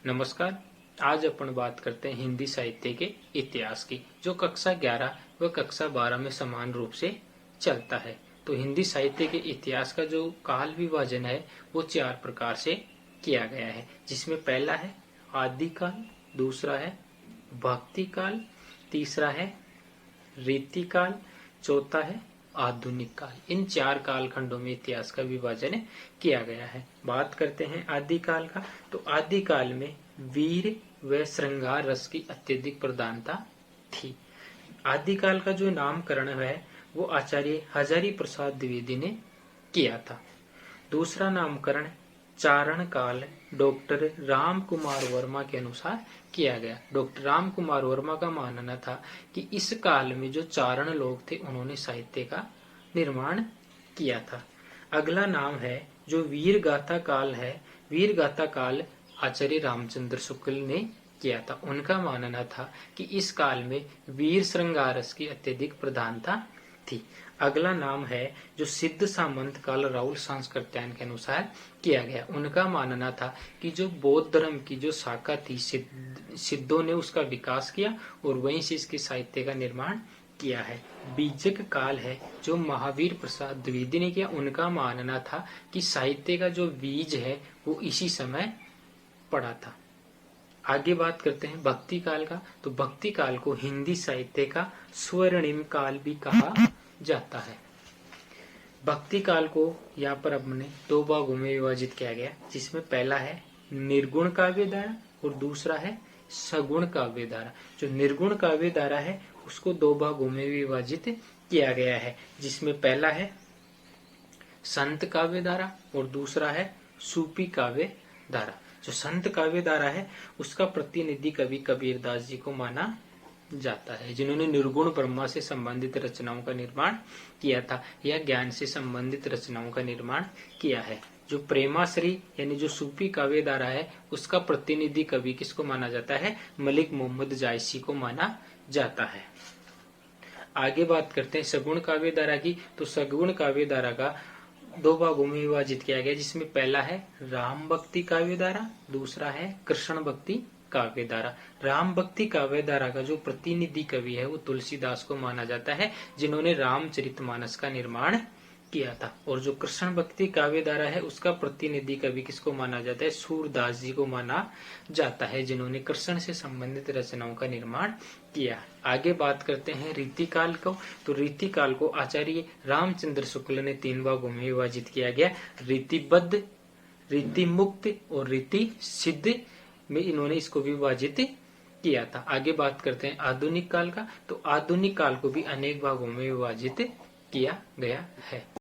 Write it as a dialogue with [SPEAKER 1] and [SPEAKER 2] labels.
[SPEAKER 1] नमस्कार। आज अपन बात करते हैं हिंदी साहित्य के इतिहास की, जो कक्षा 11 व कक्षा 12 में समान रूप से चलता है। तो हिंदी साहित्य के इतिहास का जो काल विभाजन है वो 4 प्रकार से किया गया है, जिसमें पहला है आदिकाल, दूसरा है भक्ति काल, तीसरा है रीतिकाल, चौथा है आधुनिक काल। इन 4 कालखंडों में इतिहास का विभाजन किया गया है। बात करते हैं आदिकाल का, तो आदिकाल में वीर व श्रृंगार रस की अत्यधिक प्रधानता थी। आदिकाल का जो नामकरण है वो आचार्य हजारी प्रसाद द्विवेदी ने किया था। दूसरा नामकरण चारण काल डॉक्टर राम कुमार वर्मा के अनुसार किया गया। डॉक्टर राम कुमार वर्मा का मानना था कि इस काल में जो चारण लोग थे उन्होंने साहित्य का निर्माण किया था। अगला नाम है जो वीर गाथा काल है। वीर गाथा काल आचार्य रामचंद्र शुक्ल ने किया था। उनका मानना था कि इस काल में वीर श्रृंगार रस की अत्यधिक प्रधानता थी। अगला नाम है जो सिद्ध सामंत काल राहुल सांस्कृत्यायन के अनुसार किया गया। उनका मानना था कि जो बौद्ध धर्म की जो शाखा थी सिद्धों ने उसका विकास किया और वहीं से इसके साहित्य का निर्माण किया है। बीजक काल है जो महावीर प्रसाद द्विवेदी ने किया। उनका मानना था कि साहित्य का जो बीज है वो इसी समय पड़ा था। आगे बात करते हैं भक्ति काल का, तो भक्ति काल को हिंदी साहित्य का स्वर्णिम काल भी कहा जाता है। भक्ति काल को यहाँ पर अपने 2 भागों में विभाजित किया गया, जिसमें पहला है निर्गुण काव्य धारा और दूसरा है सगुण काव्य धारा। जो निर्गुण काव्य धारा है उसको 2 भागों में विभाजित किया गया है, जिसमें पहला है संत काव्य धारा और दूसरा है सूफी काव्य धारा। जो संत काव्य धारा है उसका प्रतिनिधि कवि कबीरदास जी को माना जाता है, जिन्होंने निर्गुण ब्रह्मा से संबंधित रचनाओं का निर्माण किया था या ज्ञान से संबंधित रचनाओं का निर्माण किया है। जो प्रेमाश्री यानी जो सूफी काव्य धारा है उसका प्रतिनिधि कवि किसको माना जाता है? मलिक मोहम्मद जायसी को माना जाता है। आगे बात करते हैं सगुण काव्य धारा की, तो सगुण काव्य धारा का 2 भागों में विभाजित किया गया, जिसमें पहला है राम भक्ति काव्य धारा, दूसरा है कृष्ण भक्ति काव्य धारा। राम भक्ति काव्य धारा का जो प्रतिनिधि कवि है वो तुलसीदास को माना जाता है, जिन्होंने रामचरितमानस का निर्माण किया था। और जो कृष्ण भक्ति काव्य धारा है उसका प्रतिनिधि कवि किसको माना जाता है? सूरदास जी को माना जाता है, जिन्होंने कृष्ण से संबंधित रचनाओं का निर्माण किया। आगे बात करते हैं रीतिकाल को, तो रीतिकाल को आचार्य रामचंद्र शुक्ल ने 3 भागों में विभाजित किया गया। रीतिबद्ध, रीति मुक्त और रीति सिद्ध में इन्होंने इसको विभाजित किया था। आगे बात करते हैं आधुनिक काल का, तो आधुनिक काल को भी अनेक भागों में विभाजित किया गया है।